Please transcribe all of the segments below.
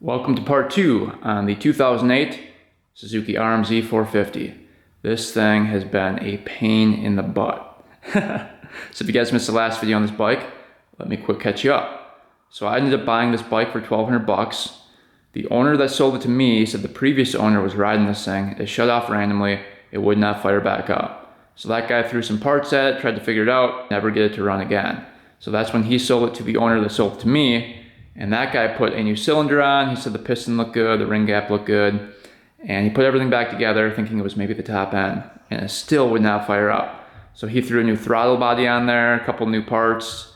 Welcome to part 2 on the 2008 Suzuki RMZ 450. This thing has been a pain in the butt. So if you guys missed the last video on this bike, let me quick catch you up. So I ended up buying this bike for $1,200. The owner that sold it to me said the previous owner was riding this thing. It shut off randomly. It would not fire back up. So that guy threw some parts at it, tried to figure it out, never get it to run again. So that's when he sold it to the owner that sold it to me. And that guy put a new cylinder on. He said the piston looked good, the ring gap looked good. And he put everything back together thinking it was maybe the top end. And it still would not fire up. So he threw a new throttle body on there, a couple new parts,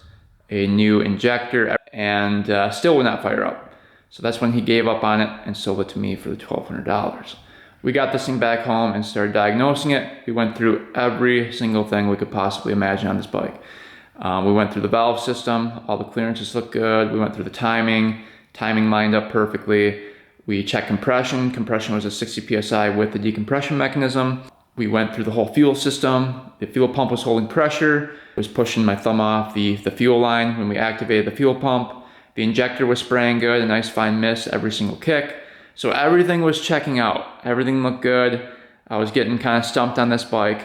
a new injector, and still would not fire up. So that's when he gave up on it and sold it to me for the $1,200. We got this thing back home and started diagnosing it. We went through every single thing we could possibly imagine on this bike. We went through the valve system, all the clearances looked good. We went through the timing lined up perfectly. We checked compression. Compression was a 60 PSI with the decompression mechanism. We went through the whole fuel system. The fuel pump was holding pressure. It was pushing my thumb off the fuel line when we activated the fuel pump. The injector was spraying good, a nice fine mist every single kick. So everything was checking out. Everything looked good. I was getting kind of stumped on this bike.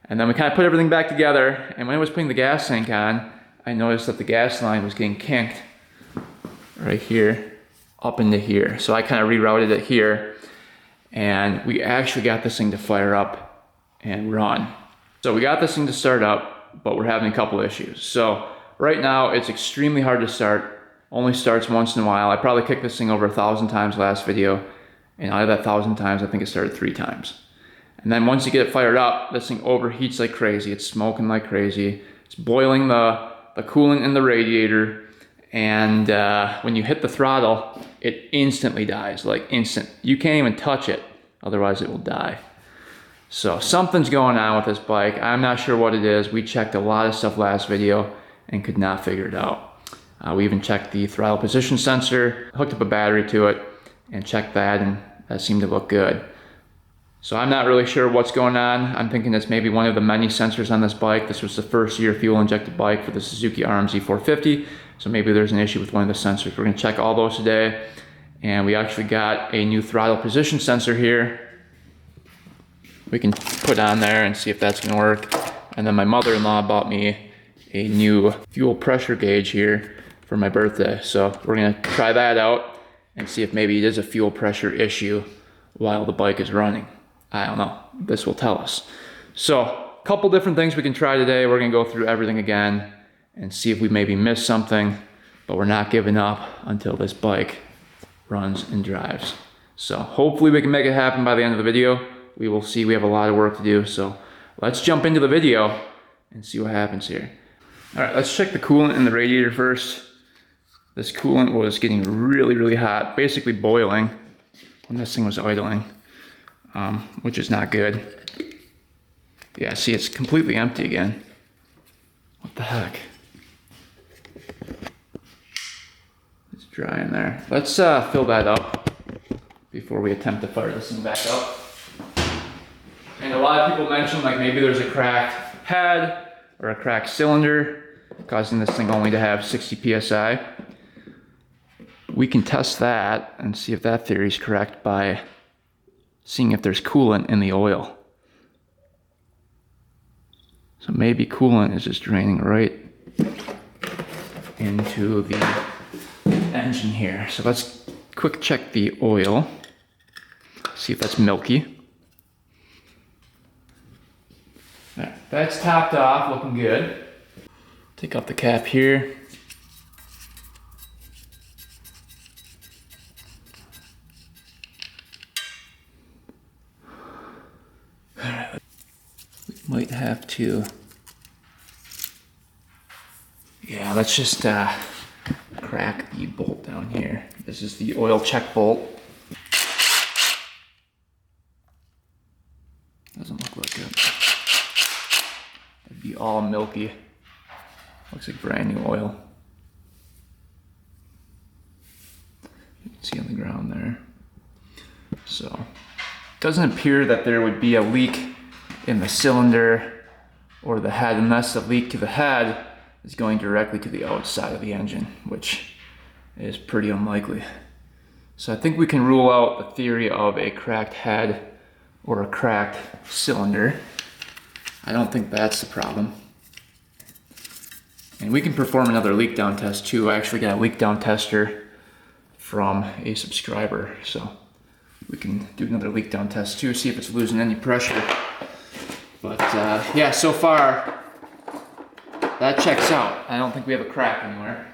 And then we kind of put everything back together, and when I was putting the gas tank on, I noticed that the gas line was getting kinked right here, up into here. So I kind of rerouted it here, and we actually got this thing to fire up and run. So we got this thing to start up, but we're having a couple issues. So right now, it's extremely hard to start. Only starts once in a while. I probably kicked this thing over 1,000 times last video, and out of that 1,000 times, I think it started 3 times. And then once you get it fired up, this thing overheats like crazy. It's smoking like crazy. It's boiling the coolant in the radiator. And when you hit the throttle, it instantly dies, like instant. You can't even touch it, otherwise it will die. So something's going on with this bike. I'm not sure what it is. We checked a lot of stuff last video and could not figure it out. We even checked the throttle position sensor, hooked up a battery to it, and checked that, and that seemed to look good. So I'm not really sure what's going on. I'm thinking it's maybe one of the many sensors on this bike. This was the first year fuel injected bike for the Suzuki RMZ 450. So maybe there's an issue with one of the sensors. We're gonna check all those today. And we actually got a new throttle position sensor here. We can put on there and see if that's gonna work. And then my mother-in-law bought me a new fuel pressure gauge here for my birthday. So we're gonna try that out and see if maybe it is a fuel pressure issue while the bike is running. I don't know, this will tell us. So, a couple different things we can try today. We're gonna go through everything again and see if we maybe missed something, but we're not giving up until this bike runs and drives. So hopefully we can make it happen by the end of the video. We will see, we have a lot of work to do. So let's jump into the video and see what happens here. All right, let's check the coolant in the radiator first. This coolant was getting really, really hot, basically boiling when this thing was idling. Which is not good. Yeah, see, it's completely empty again. What the heck? It's dry in there. Let's fill that up before we attempt to fire this thing back up. And a lot of people mention like maybe there's a cracked head or a cracked cylinder causing this thing only to have 60 PSI. We can test that and see if that theory is correct by seeing if there's coolant in the oil. So maybe coolant is just draining right into the engine here. So let's quick check the oil, see if that's milky. All right, that's topped off, looking good. Take off the cap here. Might have to, yeah, let's just crack the bolt down here. This is the oil check bolt. Doesn't look like it. It'd be all milky. Looks like brand new oil. You can see on the ground there. So, it doesn't appear that there would be a leak in the cylinder or the head, unless the leak to the head is going directly to the outside of the engine, which is pretty unlikely. So I think we can rule out the theory of a cracked head or a cracked cylinder. I don't think that's the problem. And we can perform another leak down test too. I actually got a leak down tester from a subscriber. So we can do another leak down test too, see if it's losing any pressure. But yeah, so far that checks out. I don't think we have a crack anywhere.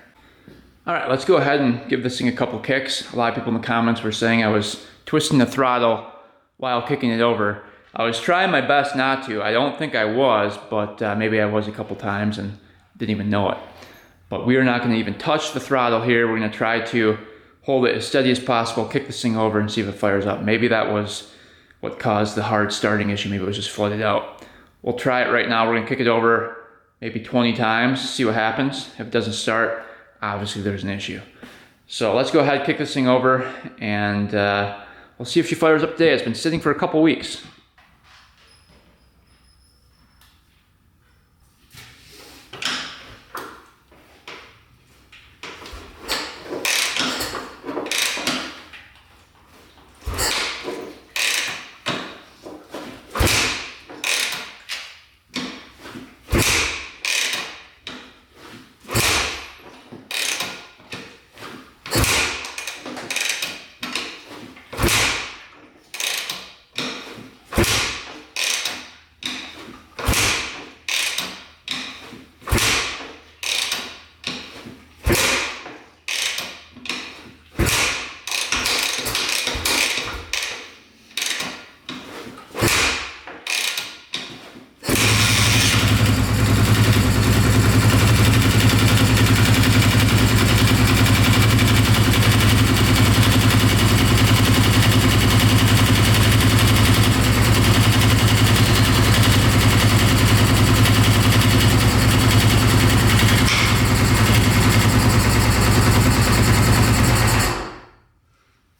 All right, let's go ahead and give this thing a couple kicks. A lot of people in the comments were saying I was twisting the throttle while kicking it over. I was trying my best not to. I don't think I was, but maybe I was a couple times and didn't even know it. But we are not going to even touch the throttle here. We're going to try to hold it as steady as possible, kick this thing over and see if it fires up. Maybe that was what caused the hard starting issue. Maybe it was just flooded out. We'll try it right now. We're going to kick it over maybe 20 times, see what happens. If it doesn't start, obviously there's an issue. So let's go ahead, kick this thing over, and we'll see if she fires up today. It's been sitting for a couple weeks.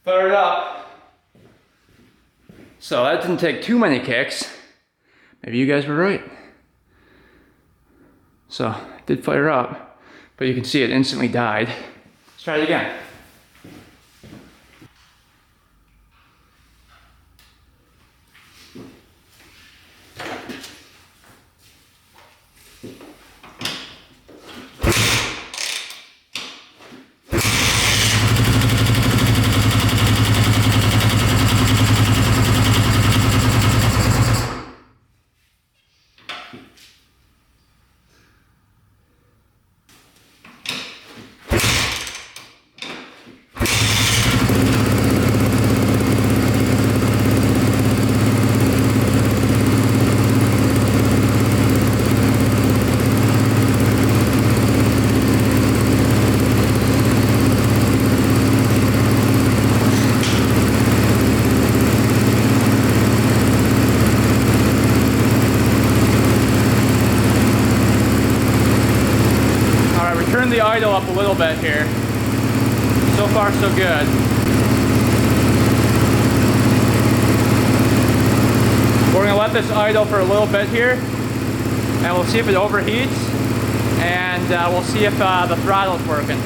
Fired up. So that didn't take too many kicks. Maybe you guys were right. So it did fire up, but you can see it instantly died. Let's try it again. Turn the idle up a little bit here. So far so good. We're going to let this idle for a little bit here and we'll see if it overheats, and we'll see if the throttle's working.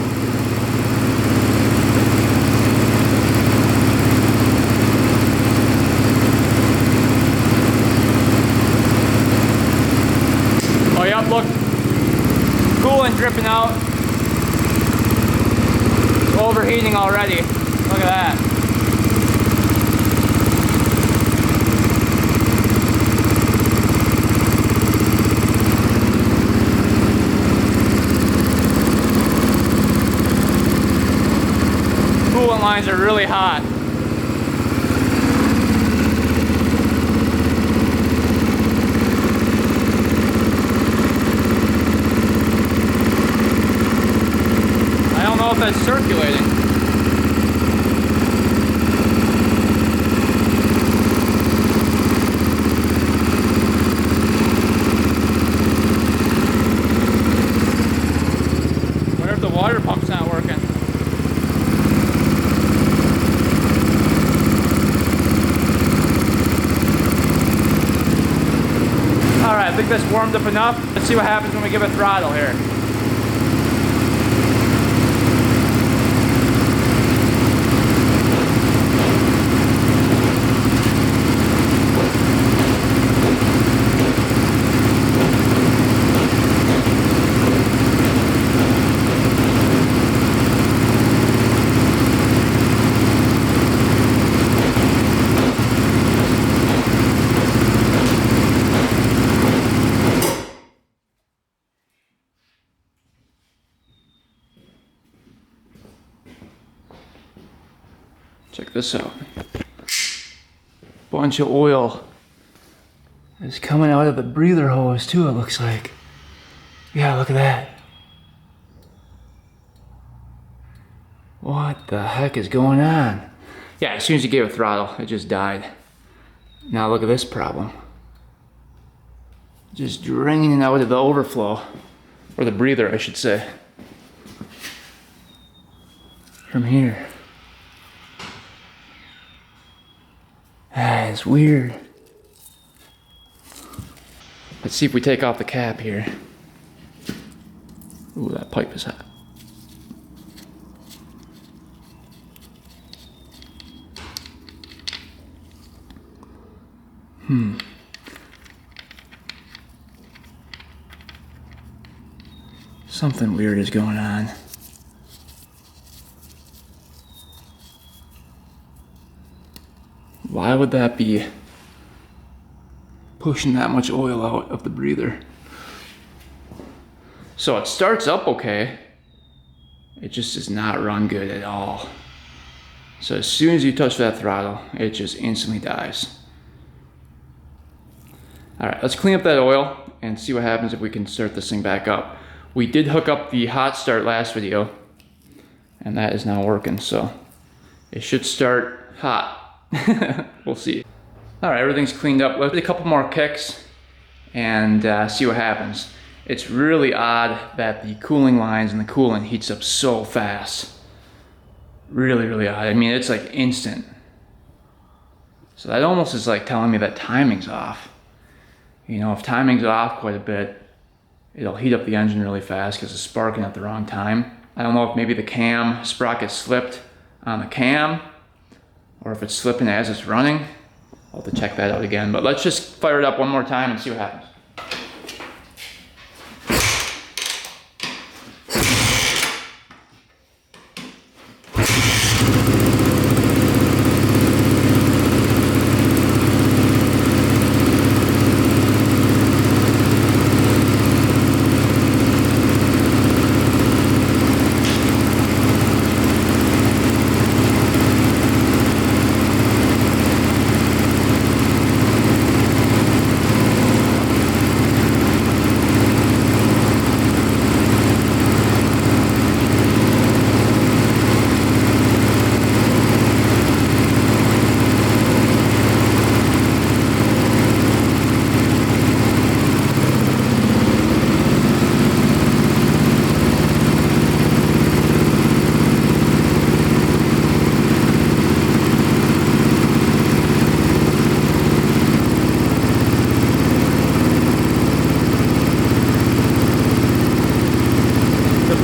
Oh yep, look. Coolant dripping out. It's overheating already. Look at that. Coolant lines are really hot. If that's circulating. Wonder if the water pump's not working. Alright, I think that's warmed up enough. Let's see what happens when we give it throttle here. Check this out. Bunch of oil is coming out of the breather hose too, it looks like. Yeah, look at that. What the heck is going on? Yeah, as soon as you gave it throttle, it just died. Now look at this problem. Just draining out of the overflow. Or the breather, I should say. From here. That is weird. Let's see if we take off the cap here. Ooh, that pipe is hot. Something weird is going on. Why would that be pushing that much oil out of the breather? So it starts up okay. It just does not run good at all. So as soon as you touch that throttle, it just instantly dies. All right, let's clean up that oil and see what happens if we can start this thing back up. We did hook up the hot start last video, and that is now working, so it should start hot. We'll see. All right, everything's cleaned up. Let's do a couple more kicks and see what happens. It's really odd that the cooling lines and the coolant heats up so fast. Really, really odd. I mean, it's like instant. So that almost is like telling me that timing's off. You know, if timing's off quite a bit, it'll heat up the engine really fast because it's sparking at the wrong time. I don't know if maybe the cam sprocket slipped on the cam or if it's slipping as it's running. I'll have to check that out again, but let's just fire it up one more time and see what happens.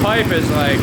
Pipe is like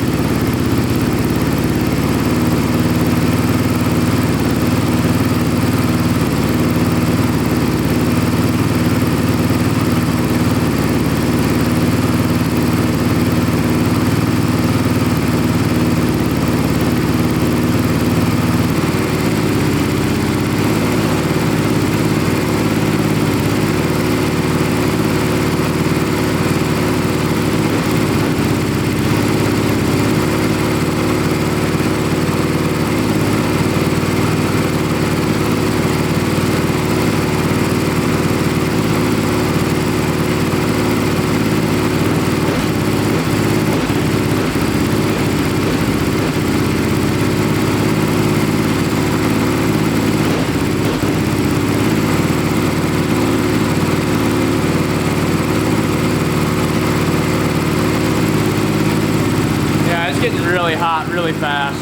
getting really hot really fast.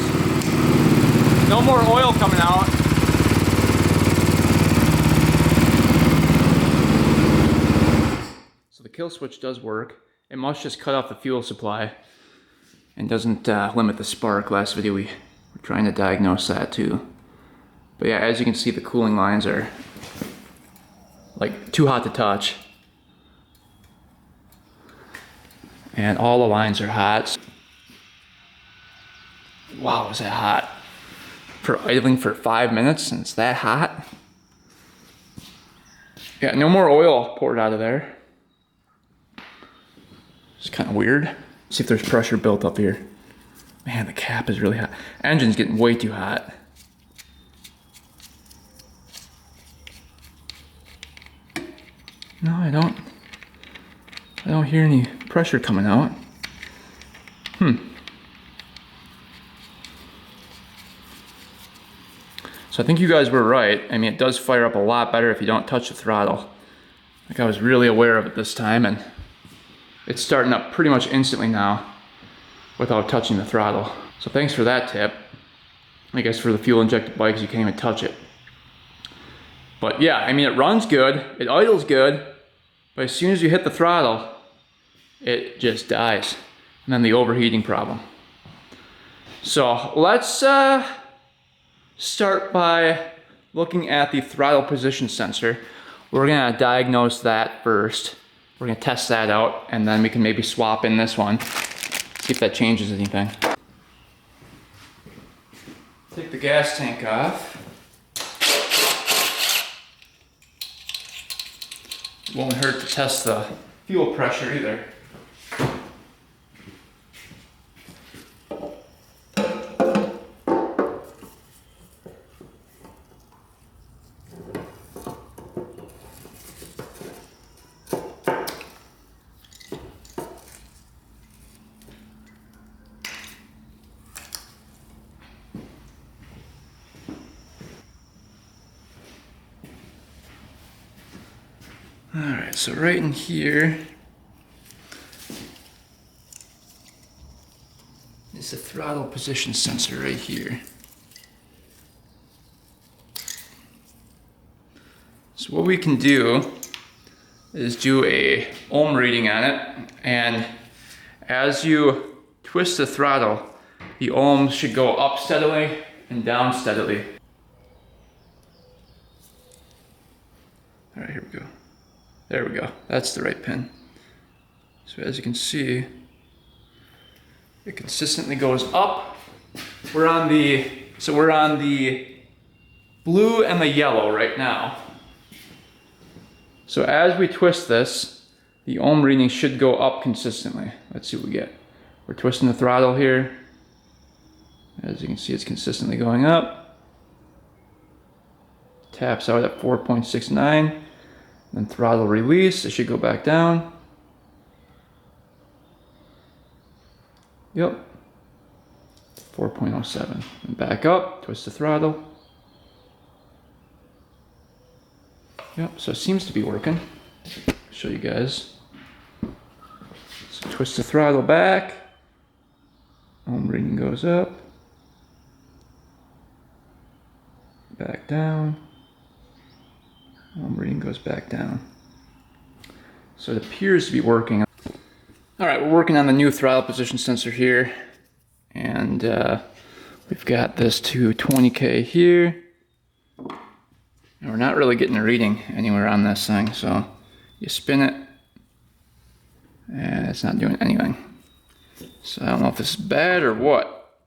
No more oil coming out. So the kill switch does work. It must just cut off the fuel supply and doesn't limit the spark. Last video we were trying to diagnose that too. But yeah, as you can see, the cooling lines are like too hot to touch. And all the lines are hot. Wow, is that hot? For idling for 5 minutes and it's that hot? Yeah, no more oil poured out of there. It's kind of weird. See if there's pressure built up here. Man, the cap is really hot. Engine's getting way too hot. No, I don't hear any pressure coming out. So I think you guys were right. I mean, it does fire up a lot better if you don't touch the throttle. Like, I was really aware of it this time, and it's starting up pretty much instantly now without touching the throttle. So thanks for that tip. I guess for the fuel injected bikes, you can't even touch it. But yeah, I mean, it runs good, it idles good, but as soon as you hit the throttle, it just dies. And then the overheating problem. So let's start by looking at the throttle position sensor. We're gonna diagnose that first. We're gonna test that out, and then we can maybe swap in this one, see if that changes anything. Take the gas tank off. It won't hurt to test the fuel pressure either. Alright, so right in here is the throttle position sensor right here. So what we can do is do a ohm reading on it, and as you twist the throttle, the ohms should go up steadily and down steadily. Alright, here we go. There we go, that's the right pin. So as you can see, it consistently goes up. We're on the blue and the yellow right now. So as we twist this, the ohm reading should go up consistently. Let's see what we get. We're twisting the throttle here. As you can see, it's consistently going up. Taps out at 4.69. Then throttle release, it should go back down. Yep. 4.07. And back up, twist the throttle. Yep, so it seems to be working. I'll show you guys. So twist the throttle back. Ohm reading goes up. Back down. Ohm reading goes back down. So it appears to be working. All right, we're working on the new throttle position sensor here. And we've got this to 20K here. And we're not really getting a reading anywhere on this thing. So you spin it and it's not doing anything. So I don't know if this is bad or what,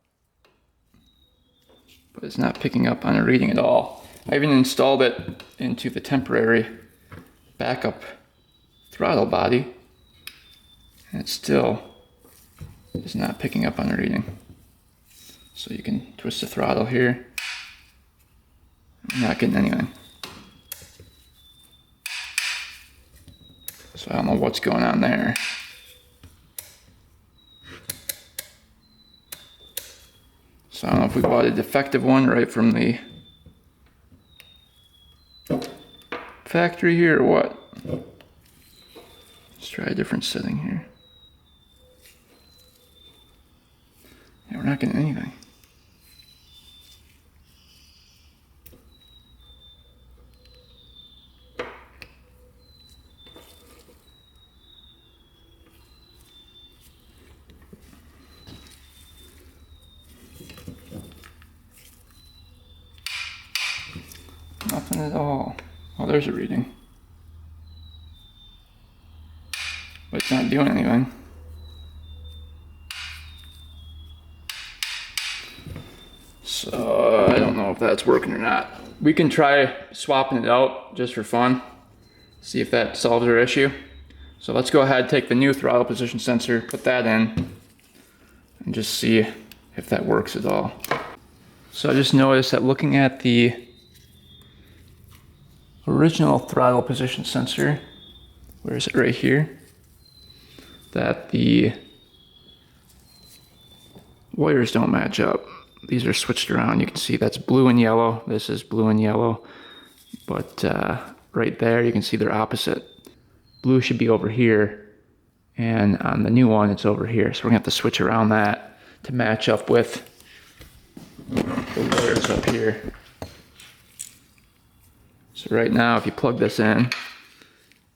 but it's not picking up on a reading at all. I even installed it into the temporary backup throttle body, and it still is not picking up on a reading. So you can twist the throttle here. I'm not getting anything. So I don't know what's going on there. So I don't know if we bought a defective one right from the factory here or what. Let's try a different setting here. Yeah, we're not getting anything. Nothing at all. Oh, there's a reading. But it's not doing anything. So I don't know if that's working or not. We can try swapping it out just for fun. See if that solves our issue. So let's go ahead, take the new throttle position sensor, put that in, and just see if that works at all. So I just noticed that looking at the original throttle position sensor, where is it, right here, that the wires don't match up. These are switched around. You can see that's blue and yellow. This is blue and yellow. But right there, you can see they're opposite. Blue should be over here, and on the new one, it's over here. So we're gonna have to switch around that to match up with the wires up here. So right now, if you plug this in,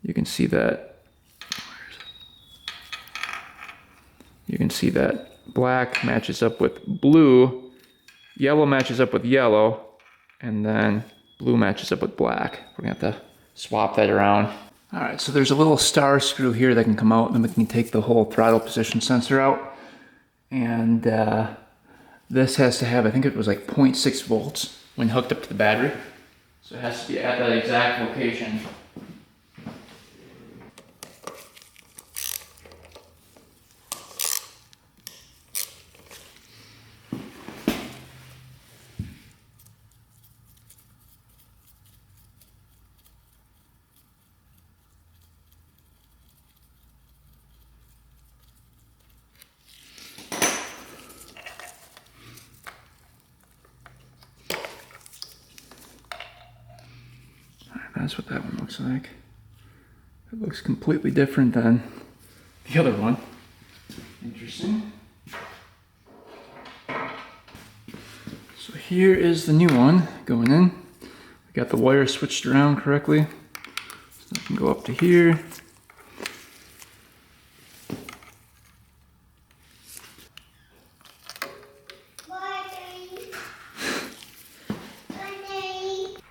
you can see that black matches up with blue, yellow matches up with yellow, and then blue matches up with black. We're gonna have to swap that around. All right, so there's a little star screw here that can come out, and then we can take the whole throttle position sensor out. And this has to have, I think it was like 0.6 volts when hooked up to the battery. So it has to be at that exact location. That's what that one looks like. It looks completely different than the other one. Interesting. So here is the new one going in. We got the wire switched around correctly. So I can go up to here.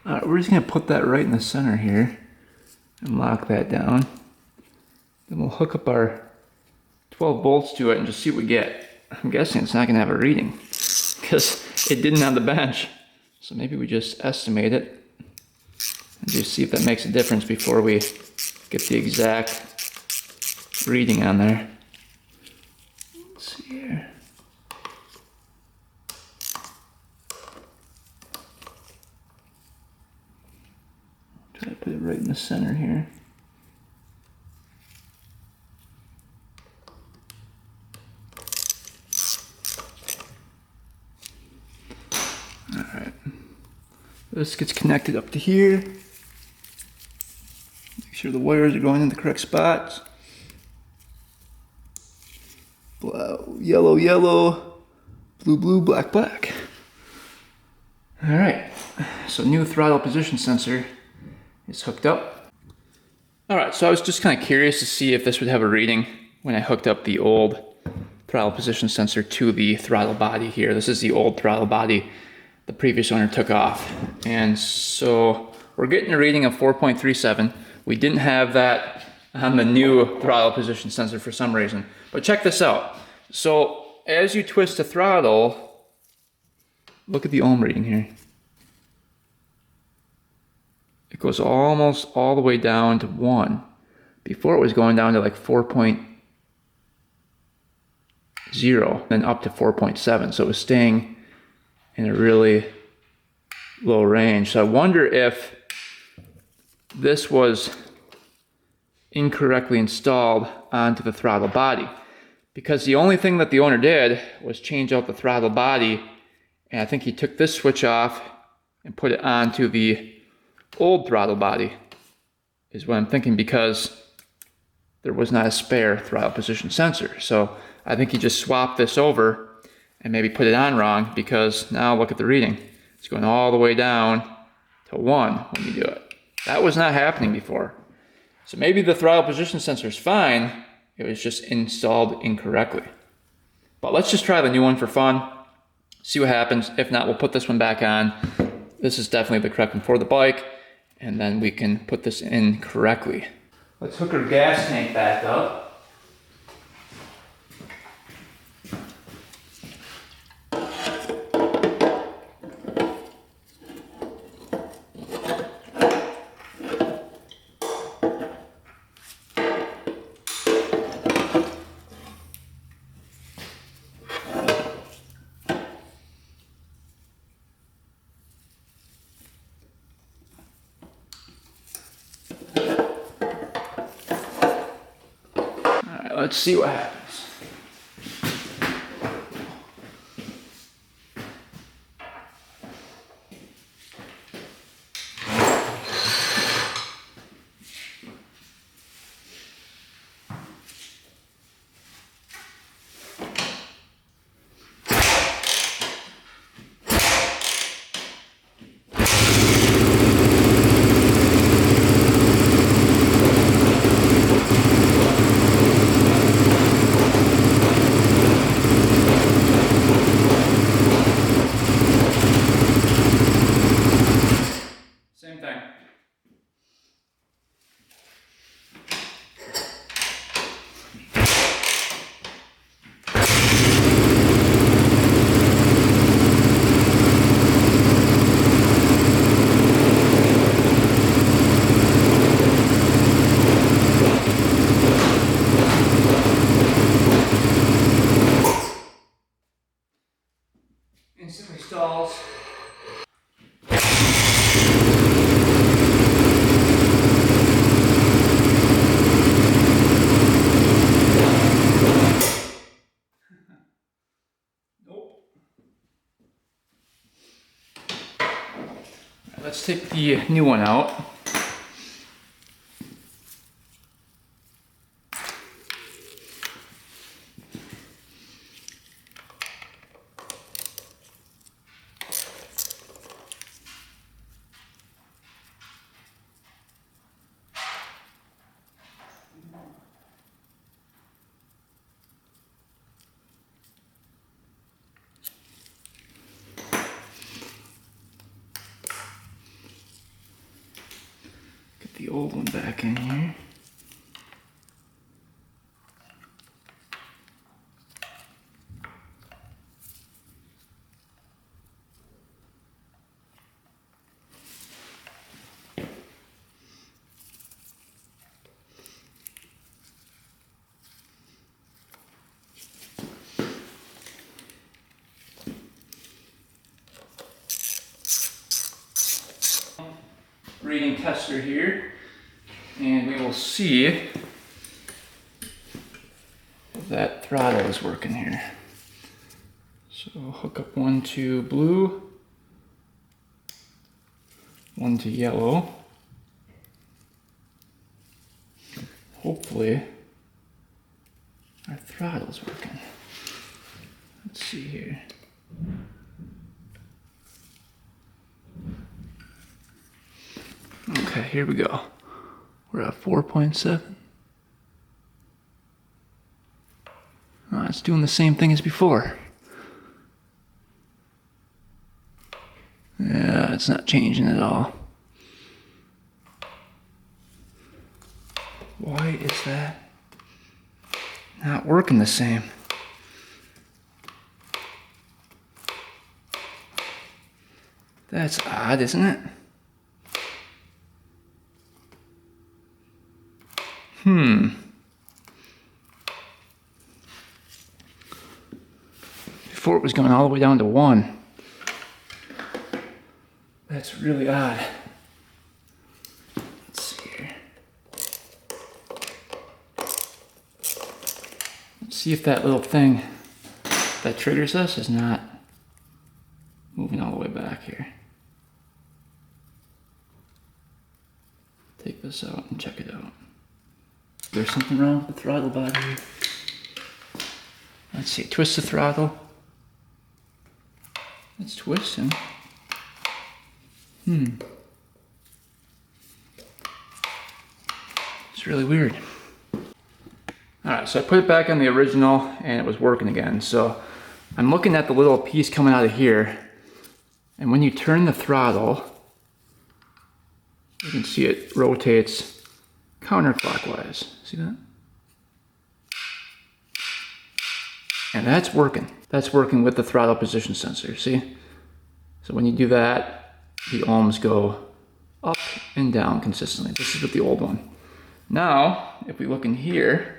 Alright, we're just going to put that right in the center here and lock that down. Then we'll hook up our 12 volts to it and just see what we get. I'm guessing it's not going to have a reading because it didn't on the bench. So maybe we just estimate it and just see if that makes a difference before we get the exact reading on there. Let's see here. Try to put it right in the center here. Alright. This gets connected up to here. Make sure the wires are going in the correct spots. Yellow, yellow, blue, blue, black, black. Alright. So new throttle position sensor is hooked up. Alright, so I was just kind of curious to see if this would have a reading when I hooked up the old throttle position sensor to the throttle body here. This is the old throttle body the previous owner took off. And so we're getting a reading of 4.37. We didn't have that on the new throttle position sensor for some reason. But check this out. So as you twist the throttle, look at the ohm reading here. It goes almost all the way down to 1. Before it was going down to like 4.0, then up to 4.7. So it was staying in a really low range. So I wonder if this was incorrectly installed onto the throttle body. Because the only thing that the owner did was change out the throttle body. And I think he took this switch off and put it onto the old throttle body, is what I'm thinking, because there was not a spare throttle position sensor. So I think he just swapped this over and maybe put it on wrong, because now look at the reading. It's going all the way down to 1 when you do it. That was not happening before. So maybe the throttle position sensor is fine, it was just installed incorrectly. But let's just try the new one for fun, see what happens. If not, we'll put this one back on. This is definitely the correct one for the bike, and then we can put this in correctly. Let's hook our gas tank back up. Let's see what happens. Instantly stalls. Nope. Right, let's take the new one out. The old one back in here. Reading tester here, and we will see if that throttle is working here. So hook up one to blue, one to yellow. Hopefully our throttle's working. Let's see here. Okay, here we go. We're at 4.7. Oh, it's doing the same thing as before. Yeah, it's not changing at all. Why is that not working the same? That's odd, isn't it? Before it was going all the way down to 1. That's really odd. Let's see here. Let's see if that little thing that triggers us is not moving all the way back here. Take this out and check it out. There's something wrong with the throttle body here. Let's see, twist the throttle. It's twisting. It's really weird. Alright, so I put it back on the original and it was working again. So I'm looking at the little piece coming out of here, and when you turn the throttle, you can see it rotates counterclockwise. See that? And that's working. That's working with the throttle position sensor, see? So when you do that, the ohms go up and down consistently. This is with the old one. Now, if we look in here,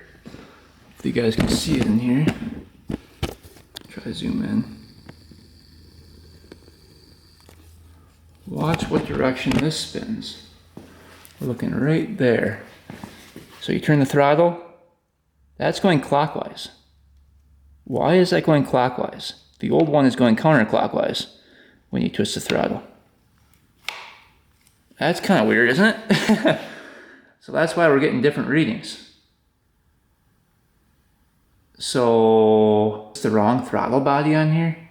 if you guys can see it in here, try to zoom in. Watch what direction this spins. We're looking right there. So you turn the throttle, That's going clockwise. Why is that going clockwise? The old one is going counterclockwise when you twist the throttle. That's kind of weird, isn't it? So that's why we're getting different readings. So, it's the wrong throttle body on here?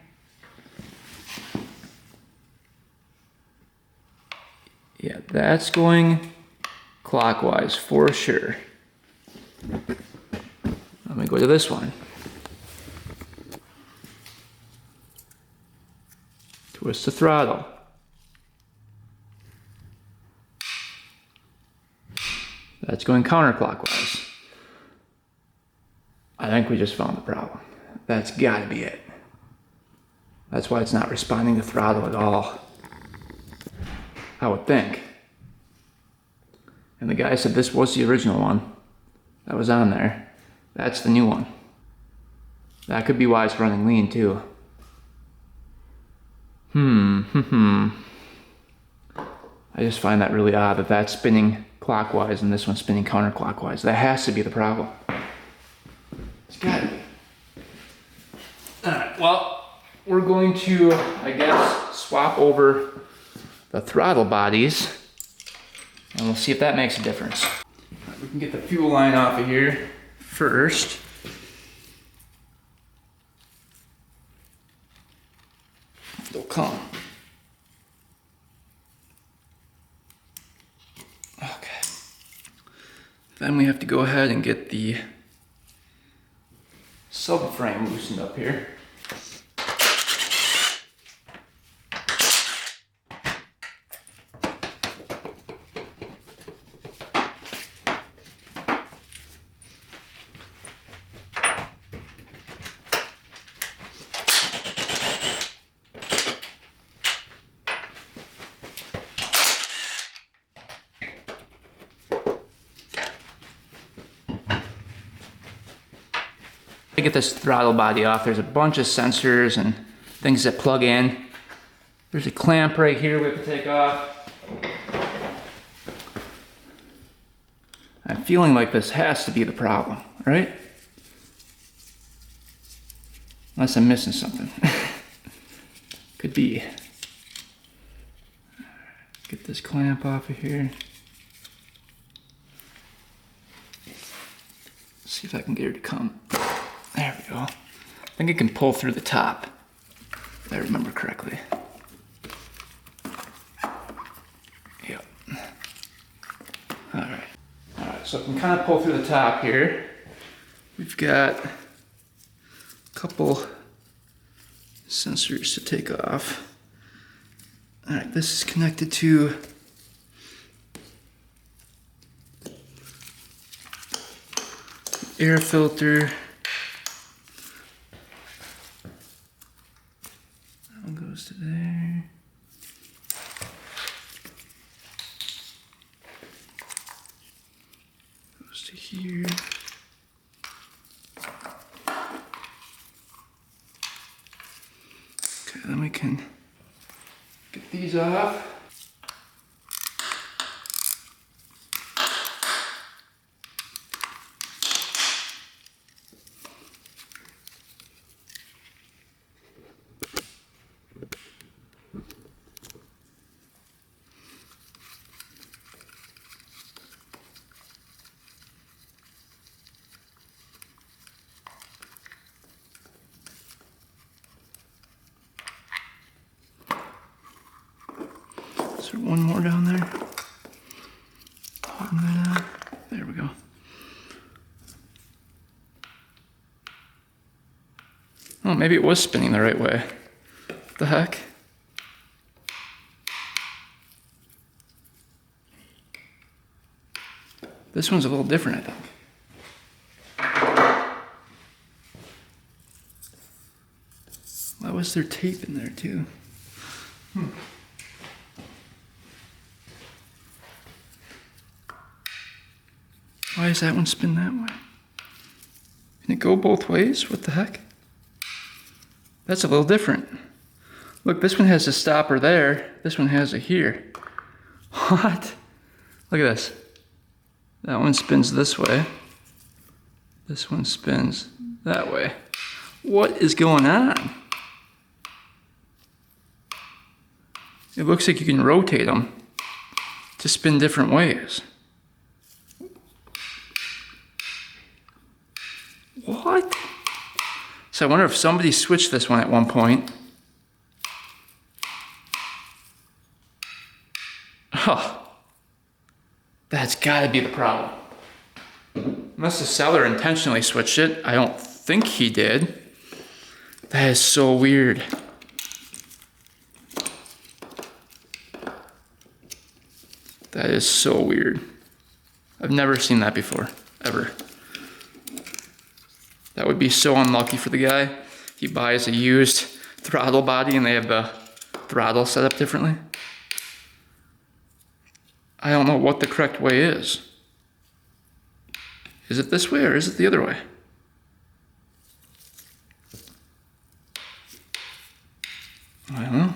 Yeah, that's going clockwise for sure. Let me go to this one. Twist the throttle. That's going counterclockwise. I think we just found the problem. That's gotta be it. That's why it's not responding to throttle at all. I would think. And the guy said this was the original one that was on there. That's the new one. That could be why it's running lean too. I just find that really odd that that's spinning clockwise and this one's spinning counterclockwise. That has to be the problem. It's gotta be. Alright, well, we're going to, I guess, swap over the throttle bodies and we'll see if that makes a difference. We can get the fuel line off of here first. They'll come. Okay. Then we have to go ahead and get the subframe loosened up here. To get this throttle body off, there's a bunch of sensors and things that plug in. There's a clamp right here we have to take off. I'm feeling like this has to be the problem, right? Unless I'm missing something. Could be. Get this clamp off of here. See if I can get her to come. There we go. I think it can pull through the top, if I remember correctly. Yep. Alright. Alright, so it can kind of pull through the top here. We've got a couple sensors to take off. Alright, this is connected to air filter. That one goes to there. Goes to here. Okay, then we can get these off. Is there one more down there? Holding that on. There we go. Oh, maybe it was spinning the right way. What the heck? This one's a little different, I think. Why was there tape in there too? Why does that one spin that way? Can it go both ways? What the heck? That's a little different. Look, this one has a stopper there. This one has a here. What? Look at this. That one spins this way. This one spins that way. What is going on? It looks like you can rotate them to spin different ways. What? So I wonder if somebody switched this one at one point. Oh, that's gotta be the problem. Unless the seller intentionally switched it. I don't think he did. That is so weird. That is so weird. I've never seen that before, ever. That would be so unlucky for the guy. He buys a used throttle body and they have the throttle set up differently. I don't know what the correct way is. Is it this way or is it the other way? I don't know.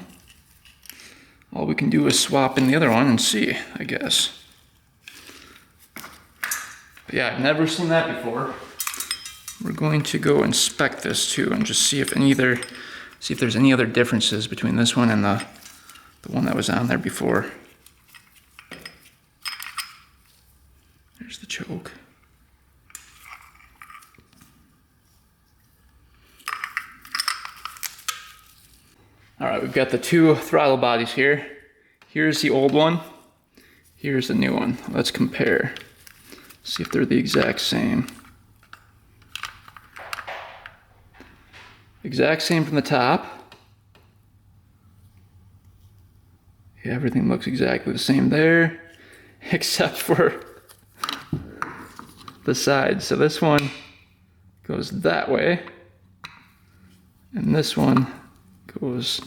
All we can do is swap in the other one and see, I guess. But yeah, I've never seen that before. We're going to go inspect this too and just see if there's any other differences between this one and the one that was on there before. There's the choke. All right, we've got the two throttle bodies here. Here's the old one. Here's the new one. Let's compare. See if they're the exact same. Exact same from the top. Yeah, everything looks exactly the same there, except for the sides. So this one goes that way, and this one goes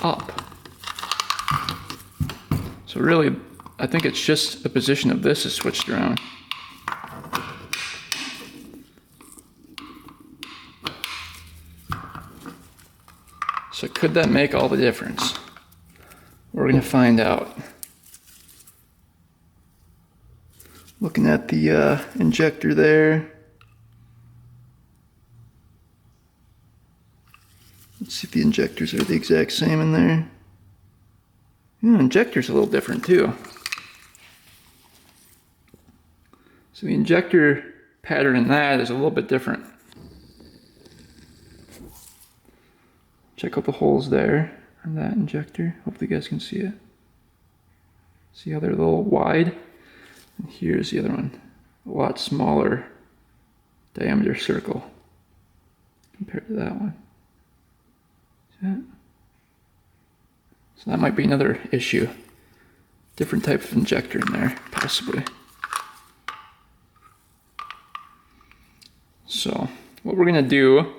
up. So really, I think it's just the position of this is switched around. So could that make all the difference? We're gonna find out. Looking at the injector there. Let's see if the injectors are the exact same in there. Yeah, injector's a little different too. So the injector pattern in that is a little bit different. Check out the holes there on that injector. Hopefully you guys can see it. See how they're a little wide? And here's the other one. A lot smaller diameter circle compared to that one. See that? So that might be another issue. Different type of injector in there, possibly. So what we're gonna do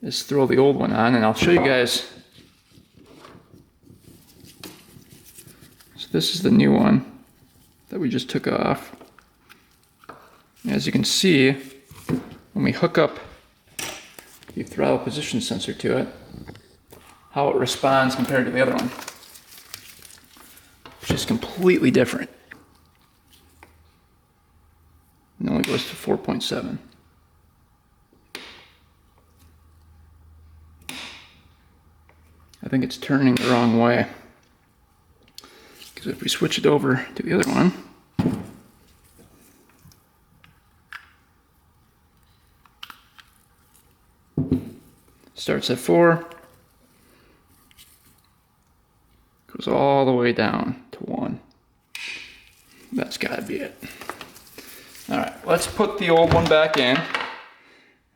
is throw the old one on and I'll show you guys. So this is the new one that we just took off. As you can see, when we hook up the throttle position sensor to it, how it responds compared to the other one, which is completely different. It only goes to 4.7. I think it's turning the wrong way. Because if we switch it over to the other one, starts at 4, goes all the way down to 1. That's gotta be it. All right, let's put the old one back in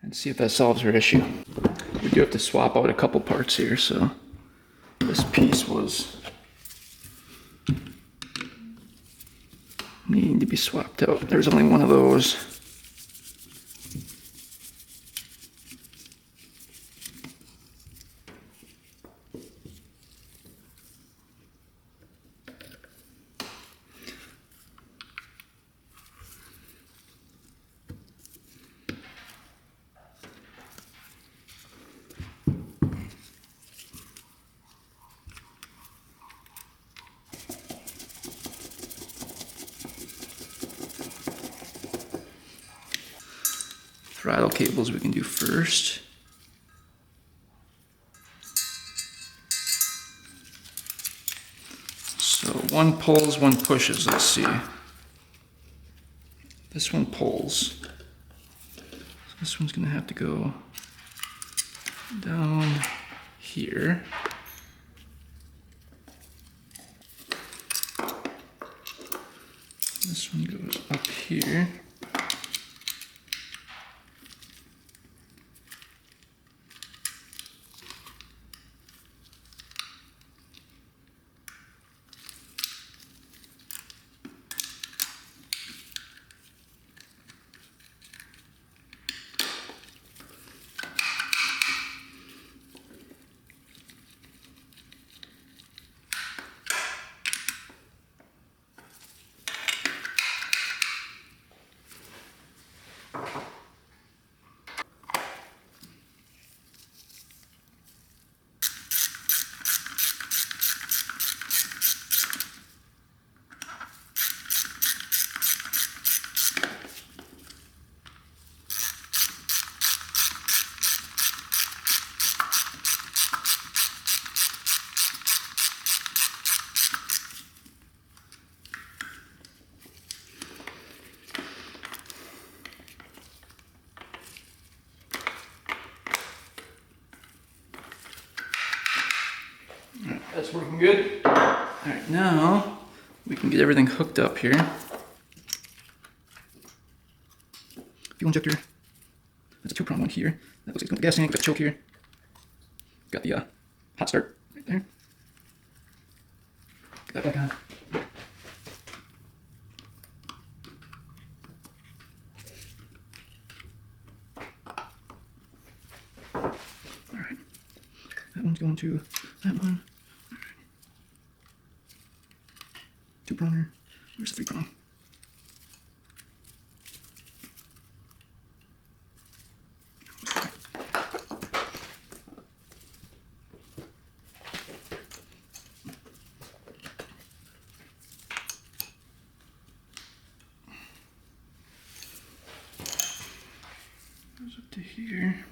and see if that solves our issue. We do have to swap out a couple parts here, so this piece was needing to be swapped out. There's only one of those. throttle cables we can do first. So one pulls, one pushes. Let's see. This one pulls. So this one's gonna have to go down here. This one goes up here. That's working good. All right, now we can get everything hooked up here. Fuel injector. That's a 2-prong one here. That looks like it's going to the gas tank. Got the choke here. Got the hot start right there. Get that back on. All right. That one's going to that one. 2-pronger. Where's the 3-prong? Goes up to here.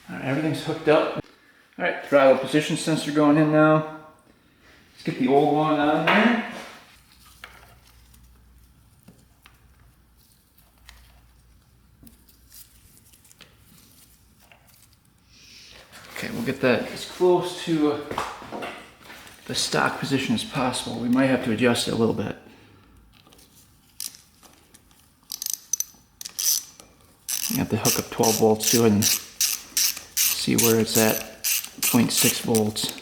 All right, everything's hooked up. All right, throttle position sensor going in now. Let's get the old one on there. Okay, we'll get that as close to the stock position as possible. We might have to adjust it a little bit. You have to hook up 12 volts to it and see where it's at. 0.6 volts.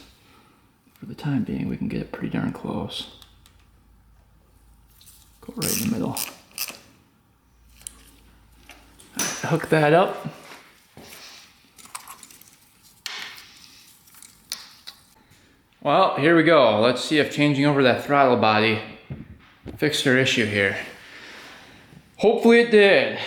For the time being, we can get it pretty darn close. Go right in the middle. Right, hook that up. Well, here we go. Let's see if changing over that throttle body fixed our issue here. Hopefully it did.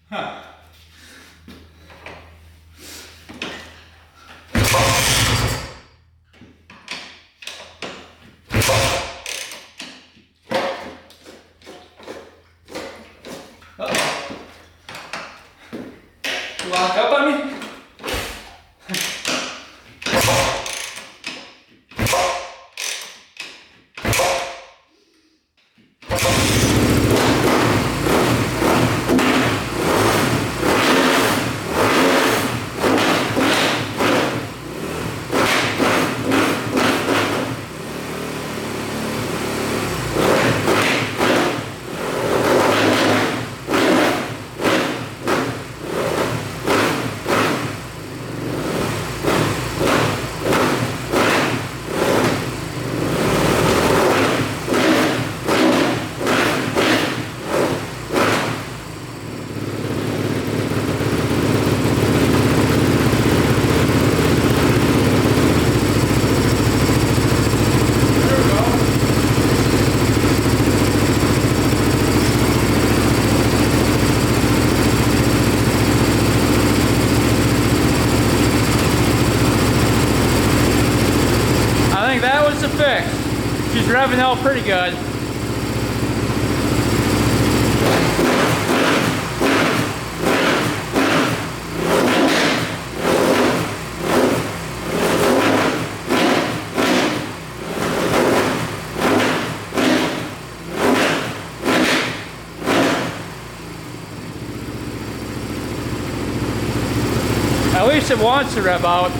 Huh. Uh-oh. You lock up on me? Fix. She's revving out pretty good. At least it wants to rev out,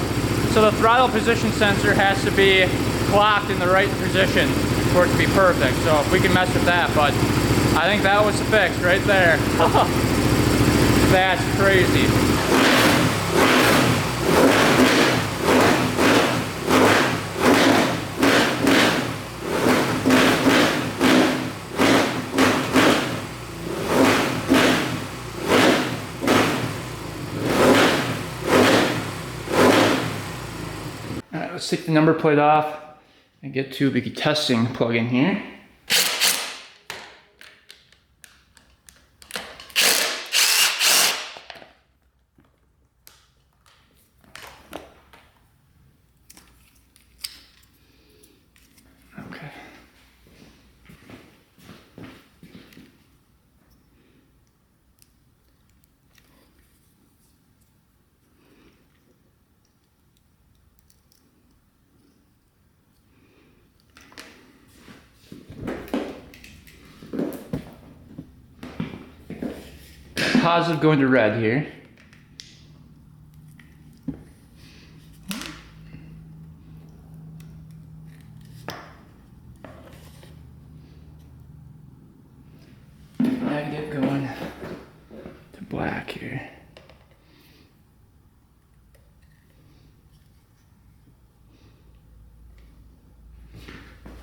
so the throttle position sensor has to be clocked in the right position for it to be perfect. So if we can mess with that, but I think that was the fix right there. That's crazy. All right, let's take the number plate off and get to the testing plug-in here. Okay. Positive going to red here. Negative going to black here.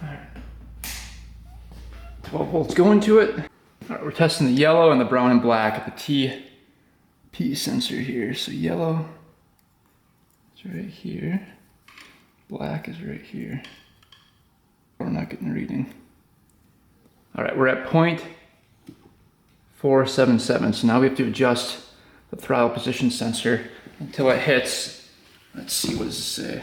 All right. 12 volts going to it. All right, we're testing the yellow and the brown and black at the P sensor here. So yellow is right here. Black is right here. We're not getting a reading. All right, we're at 0.477. So now we have to adjust the throttle position sensor until it hits. Let's see, what does it say?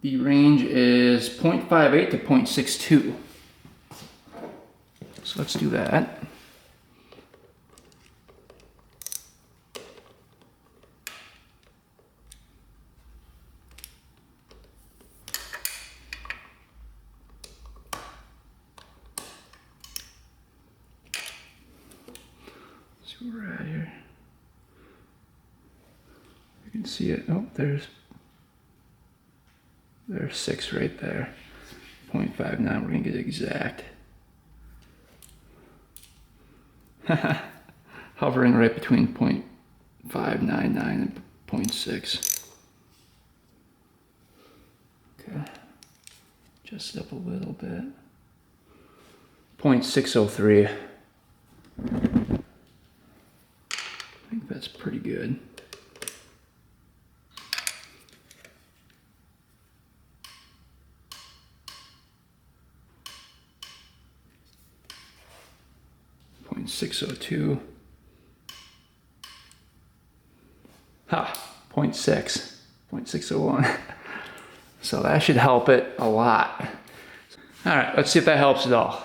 The range is 0.58 to 0.62. So let's do that. Let's see where we're at here. You can see it. Oh, there's 6 right there. 0.59, we're gonna get it exact. Hovering right between 0.599 and 0.6. Okay, just up a little bit. 0.603. I think that's pretty good. .602. 0.6, 0.601. So that should help it a lot. All right, let's see if that helps at all.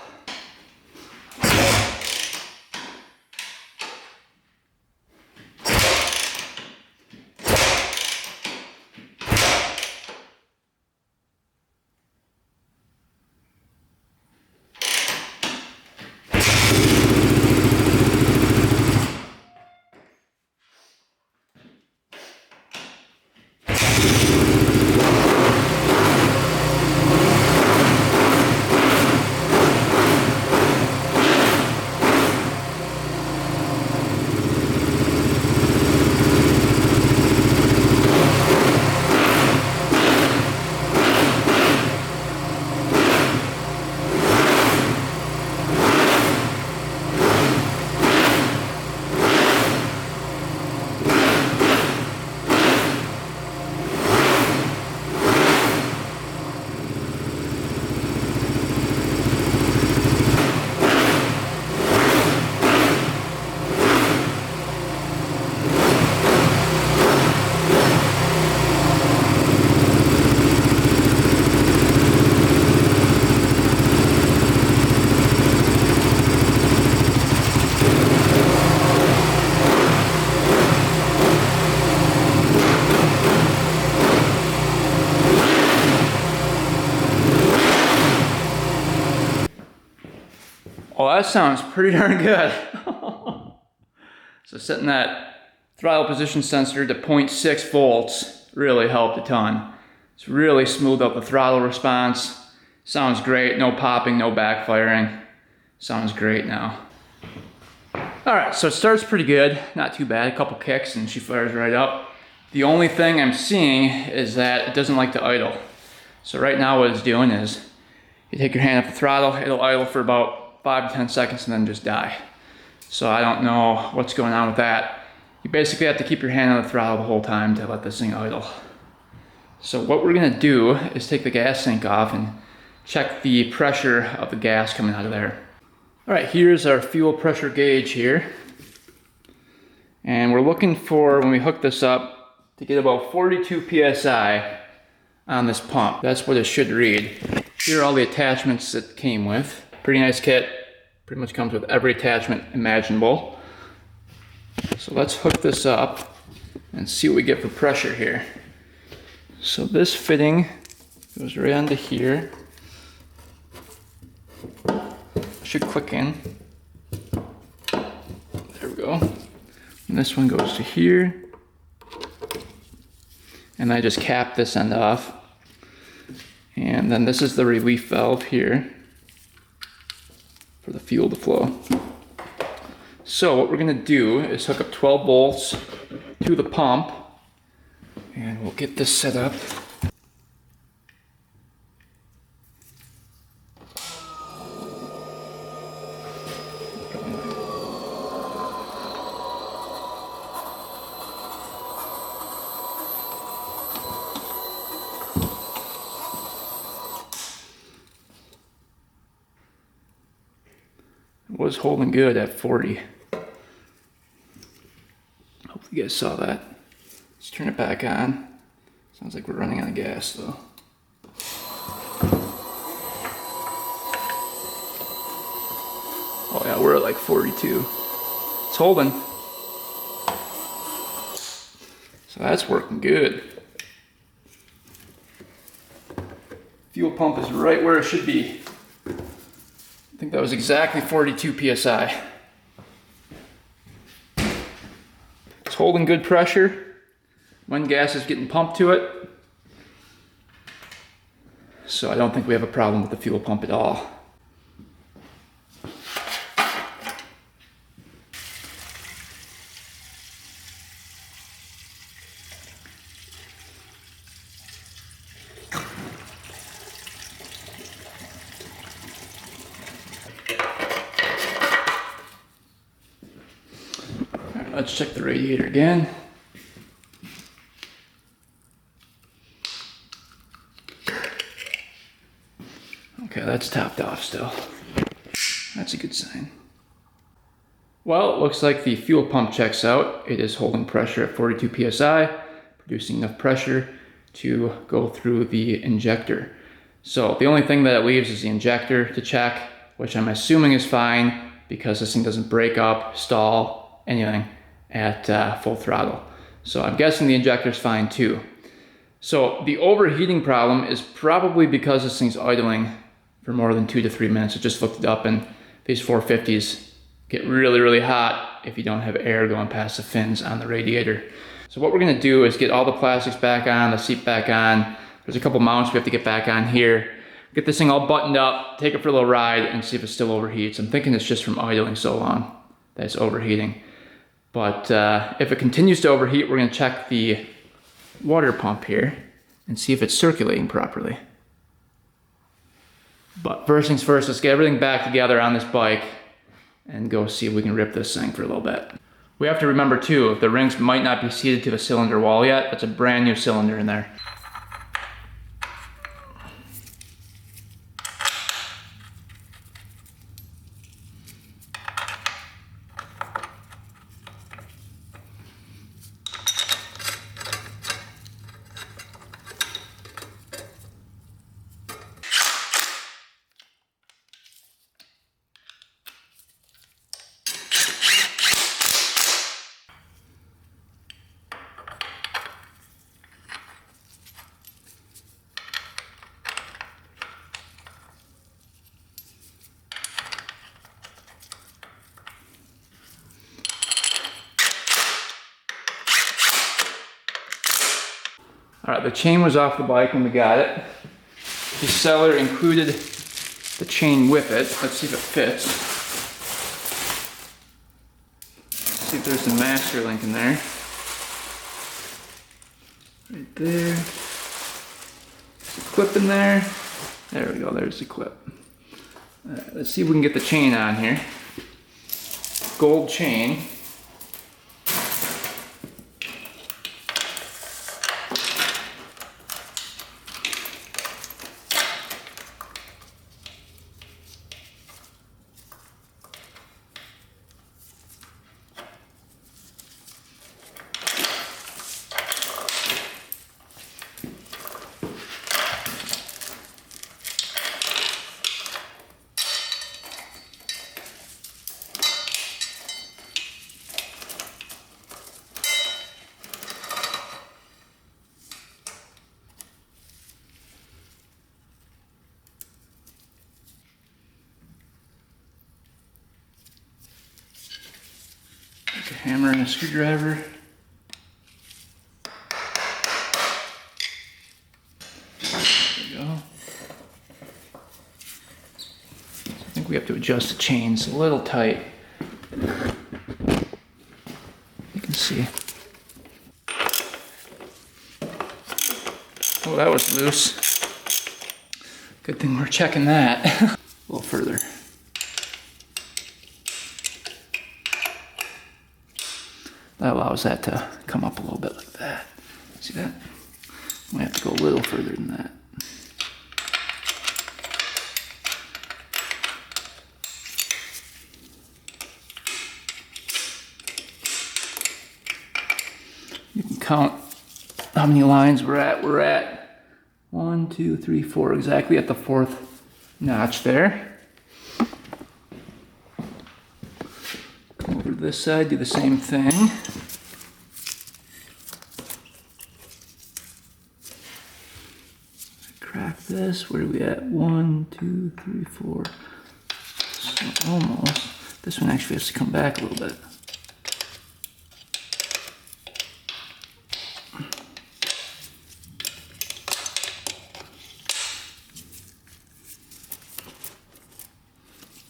Well, that sounds pretty darn good. So setting that throttle position sensor to 0.6 volts really helped a ton. It's really smoothed out the throttle response. Sounds great, no popping, no backfiring. Sounds great now. All right, so it starts pretty good, not too bad. A couple kicks and she fires right up. The only thing I'm seeing is that it doesn't like to idle. So right now what it's doing is you take your hand off the throttle, it'll idle for about 5 to 10 seconds and then just die. So I don't know what's going on with that. You basically have to keep your hand on the throttle the whole time to let this thing idle. So what we're gonna do is take the gas sink off and check the pressure of the gas coming out of there. All right, here's our fuel pressure gauge here. And we're looking for, when we hook this up, to get about 42 PSI on this pump. That's what it should read. Here are all the attachments it came with. Pretty nice kit, pretty much comes with every attachment imaginable. So let's hook this up and see what we get for pressure here. So this fitting goes right onto here. Should click in. There we go. And this one goes to here. And I just cap this end off. And then this is the relief valve here for the fuel to flow. So what we're gonna do is hook up 12 volts to the pump and we'll get this set up. was holding good at 40. Hopefully you guys saw that. Let's turn it back on. Sounds like we're running out of gas though. Oh yeah, we're at like 42. It's holding. So that's working good. Fuel pump is right where it should be. I think that was exactly 42 PSI. It's holding good pressure when gas is getting pumped to it. So I don't think we have a problem with the fuel pump at all. Let's check the radiator again. Okay, that's topped off still. That's a good sign. Well, it looks like the fuel pump checks out. It is holding pressure at 42 PSI, producing enough pressure to go through the injector. So the only thing that it leaves is the injector to check, which I'm assuming is fine because this thing doesn't break up, stall, anything at full throttle. So I'm guessing the injector is fine too. So the overheating problem is probably because this thing's idling for more than 2 to 3 minutes. I just looked it up, and these 450s get really, really hot if you don't have air going past the fins on the radiator. So what we're gonna do is get all the plastics back on, the seat back on. There's a couple mounts we have to get back on here. Get this thing all buttoned up, take it for a little ride, and see if it still overheats. I'm thinking it's just from idling so long that it's overheating. But if it continues to overheat, we're gonna check the water pump here and see if it's circulating properly. But first things first, let's get everything back together on this bike and go see if we can rip this thing for a little bit. We have to remember too, the rings might not be seated to the cylinder wall yet. That's a brand new cylinder in there. All right, the chain was off the bike when we got it. The seller included the chain with it. Let's see if it fits. Let's see if there's a master link in there. Right there. There's a clip in there. There we go, there's the clip. All right, let's see if we can get the chain on here. Gold chain. Take a hammer and a screwdriver. There we go. I think we have to adjust the chains a little tight. You can see. Oh, that was loose. Good thing we're checking that. A little further. That allows that to come up a little bit like that. See that? We have to go a little further than that. count how many lines we're at. We're at 1, 2, 3, 4, exactly at the 4th notch there. Come over to this side, do the same thing. Crack this. Where are we at? 1, 2, 3, 4. So almost. This one actually has to come back a little bit.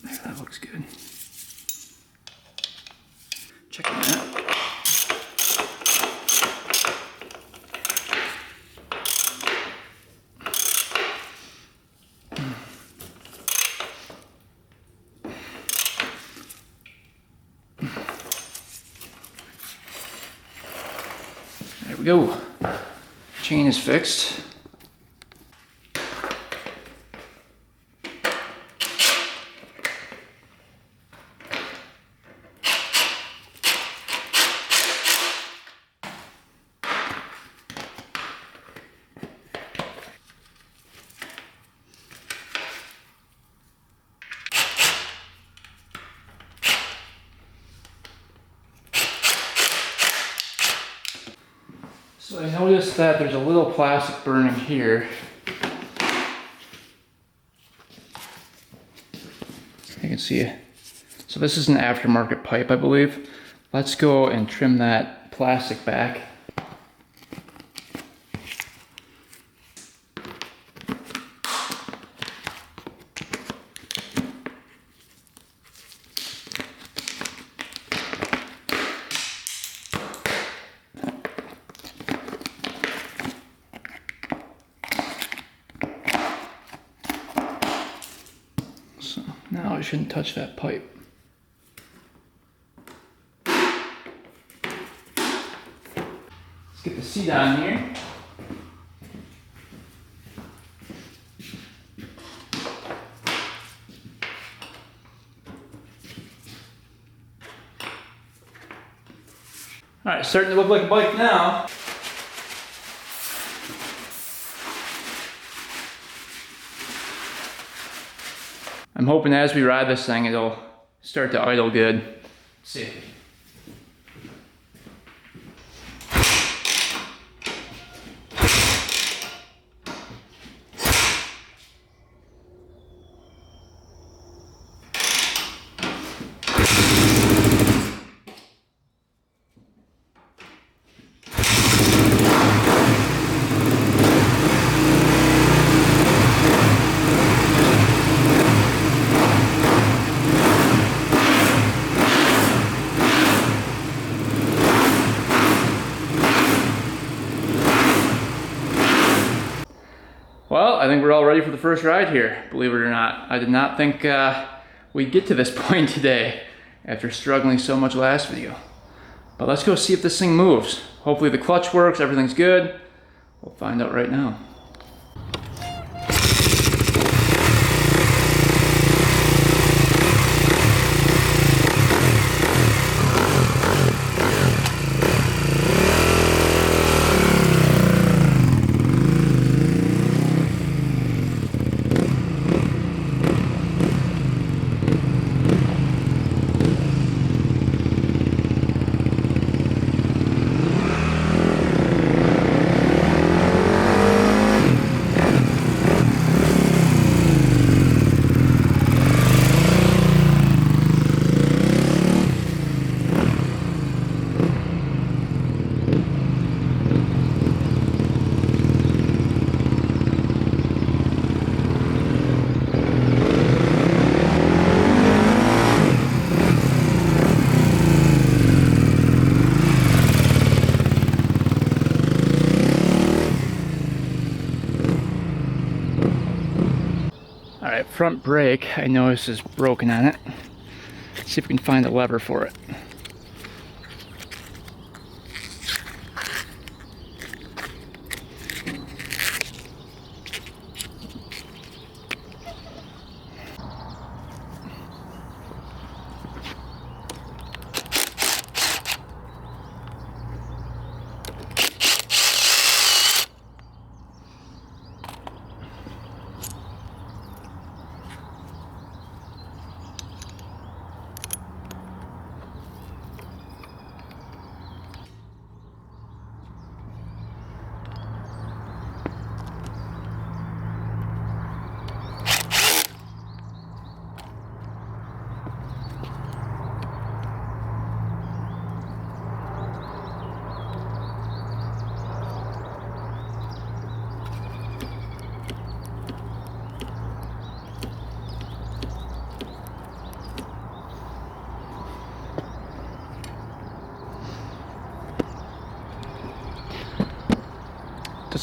There, that looks good. Checking that. There we go. Chain is fixed. So I noticed that there's a little plastic burning here. You can see it. So this is an aftermarket pipe, I believe. Let's go and trim that plastic back. So now I shouldn't touch that pipe. Let's get the seat on here. All right, starting to look like a bike now. I'm hoping as we ride this thing, it'll start to idle good. Let's see. Well, I think we're all ready for the first ride here, believe it or not. I did not think we'd get to this point today after struggling so much last video. But let's go see if this thing moves. Hopefully the clutch works, everything's good. We'll find out right now. Alright, front brake, I notice is broken on it. Let's see if we can find a lever for it.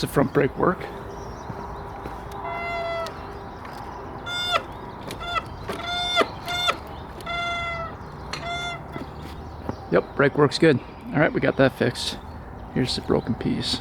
Does the front brake work? Yep, brake works good. All right, we got that fixed. Here's the broken piece.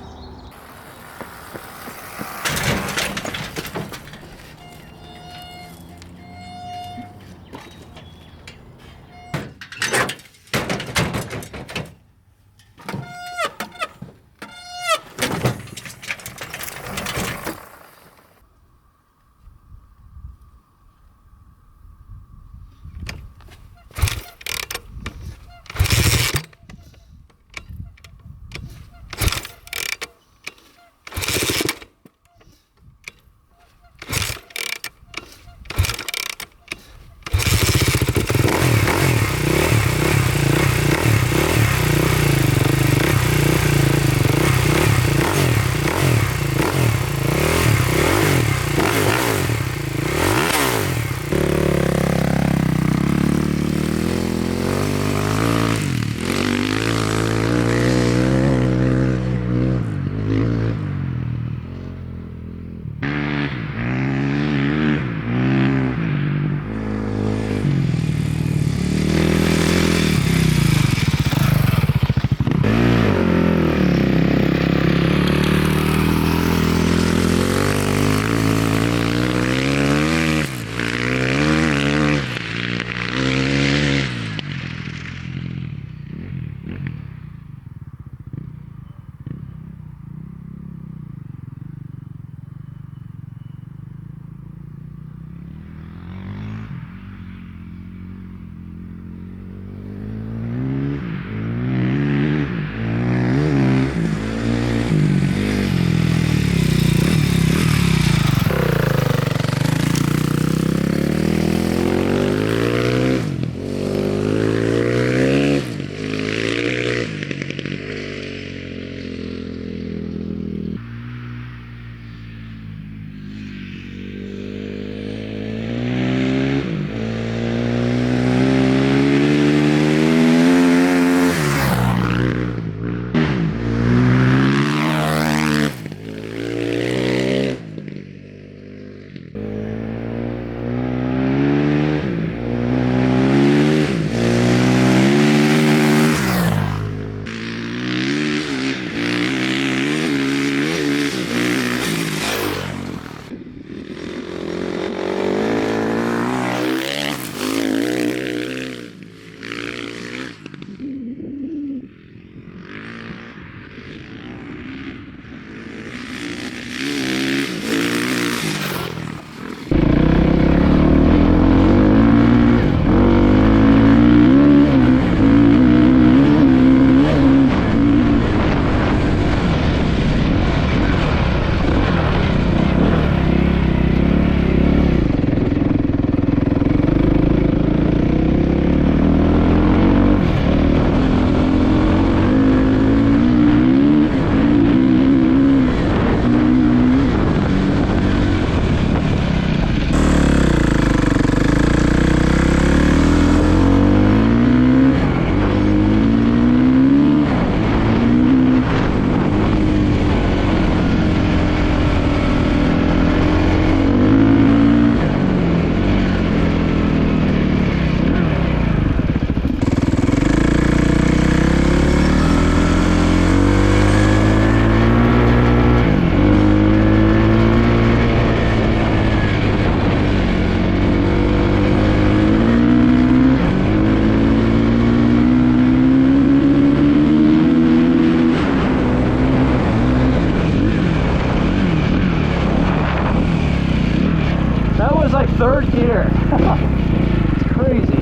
third gear. It's crazy.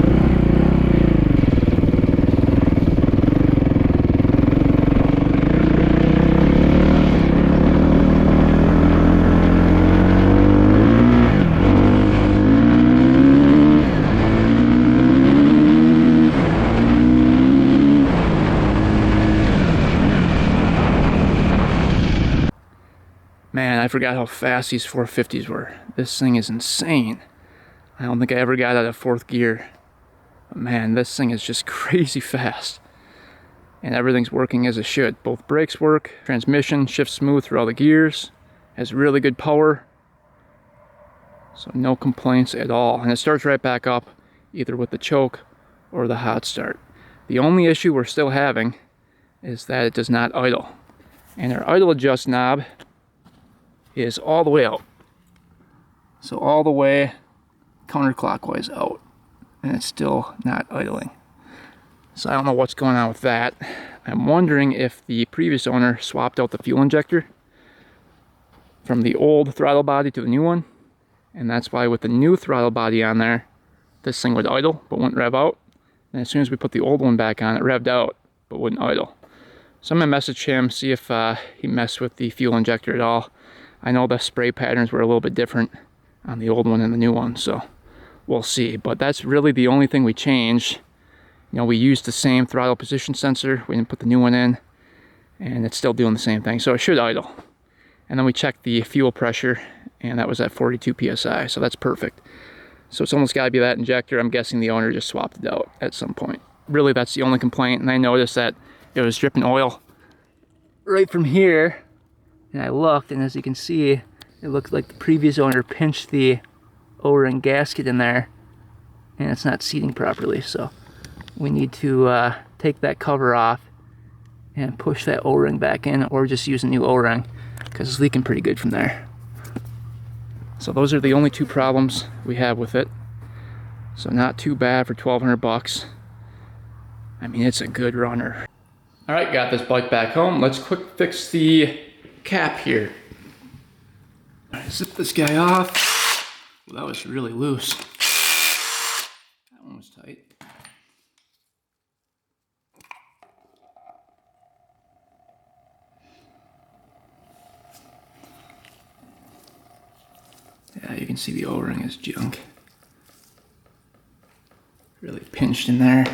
Man, I forgot how fast these 450s were. This thing is insane. I don't think I ever got out of fourth gear. But man, this thing is just crazy fast. and everything's working as it should. Both brakes work, transmission shifts smooth through all the gears, has really good power, so no complaints at all. And it starts right back up, either with the choke or the hot start. The only issue we're still having is that it does not idle. And our idle adjust knob is all the way out. So all the way counterclockwise out. And it's still not idling. So I don't know what's going on with that. I'm wondering if the previous owner swapped out the fuel injector from the old throttle body to the new one. And that's why with the new throttle body on there, this thing would idle but wouldn't rev out. And as soon as we put the old one back on, it revved out but wouldn't idle. So I'm gonna message him, see if he messed with the fuel injector at all. I know the spray patterns were a little bit different on the old one and the new one, so we'll see. But that's really the only thing we changed. You know, we used the same throttle position sensor. We didn't put the new one in, and it's still doing the same thing. So it should idle. And then we checked the fuel pressure, and that was at 42 psi, so that's perfect. So it's almost gotta be that injector. I'm guessing the owner just swapped it out at some point. Really, that's the only complaint. And I noticed that it was dripping oil right from here. And I looked, and as you can see, it looked like the previous owner pinched the O-ring gasket in there, and it's not seating properly. So we need to take that cover off and push that O-ring back in, or just use a new O-ring because it's leaking pretty good from there. So those are the only two problems we have with it. So not too bad for 1,200 bucks. I mean, it's a good runner. All right, got this bike back home. Let's quick fix the cap here. All right, zip this guy off. Well, that was really loose. That one was tight. Yeah, you can see the O-ring is junk. Really pinched in there.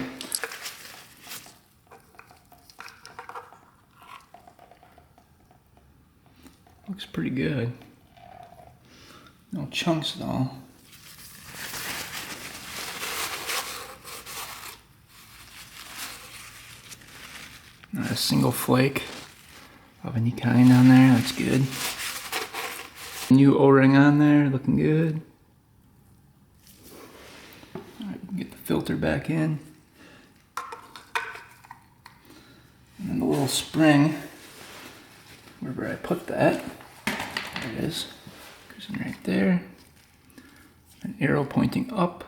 Looks pretty good. No chunks at all. Not a single flake of any kind on there. That's good. New O-ring on there, looking good. Alright, we can get the filter back in. And then the little spring, wherever I put that, there it is. Goes in right there. An arrow pointing up.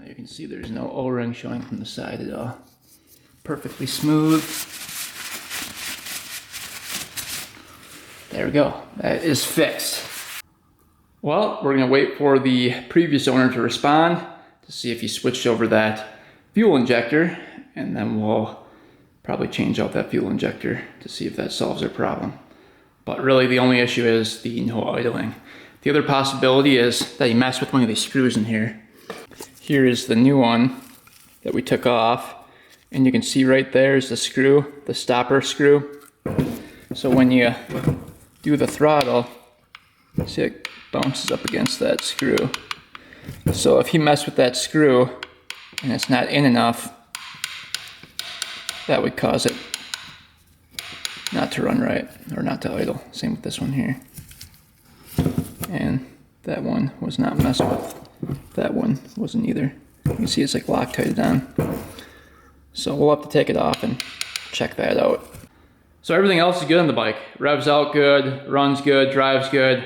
You can see there's no O-ring showing from the side at all. Perfectly smooth. There we go. That is fixed. Well, we're gonna wait for the previous owner to respond to see if he switched over that fuel injector, and then we'll probably change out that fuel injector to see if that solves our problem. But really the only issue is the no idling. The other possibility is that he messed with one of these screws in here. Here is the new one that we took off, and you can see right there is the screw, the stopper screw. So when you do the throttle, see it bounces up against that screw. So if he messed with that screw and it's not in enough, that would cause it not to run right, or not to idle. Same with this one here. And that one was not messed with. That one wasn't either. You can see it's like Loctited on. So we'll have to take it off and check that out. So everything else is good on the bike. Revs out good, runs good, drives good.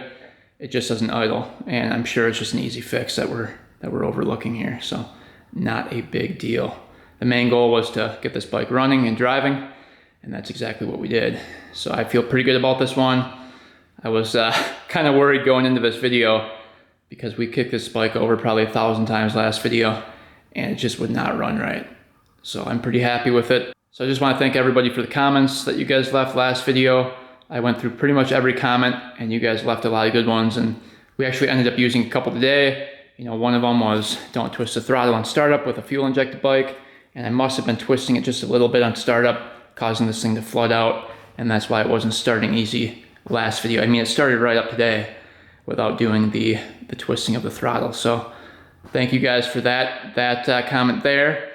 It just doesn't idle. And I'm sure it's just an easy fix that we're overlooking here. So not a big deal. The main goal was to get this bike running and driving, and that's exactly what we did. So I feel pretty good about this one. I was kind of worried going into this video because we kicked this bike over probably 1,000 times last video and it just would not run right. So I'm pretty happy with it. So I just want to thank everybody for the comments that you guys left last video. I went through pretty much every comment and you guys left a lot of good ones, and we actually ended up using a couple today. You know, one of them was don't twist the throttle on startup with a fuel injected bike, and I must have been twisting it just a little bit on startup, causing this thing to flood out, and that's why it wasn't starting easy last video. I mean, it started right up today without doing the twisting of the throttle. So thank you guys for that comment there.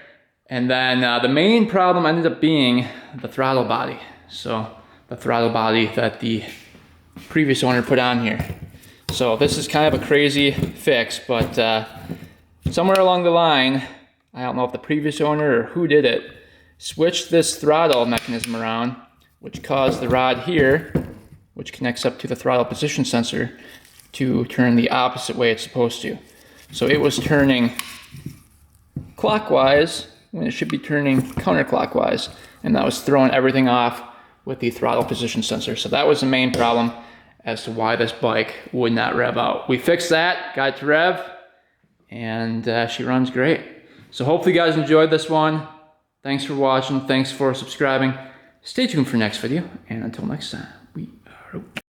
And then the main problem ended up being the throttle body. So the throttle body that the previous owner put on here. So this is kind of a crazy fix, but somewhere along the line, I don't know if the previous owner or who did it, switched this throttle mechanism around, which caused the rod here, which connects up to the throttle position sensor, to turn the opposite way it's supposed to. So it was turning clockwise when it should be turning counterclockwise, and that was throwing everything off with the throttle position sensor. So that was the main problem as to why this bike would not rev out. We fixed that, got it to rev, and she runs great. So hopefully you guys enjoyed this one. Thanks for watching, thanks for subscribing. Stay tuned for next video, and until next time, we are out.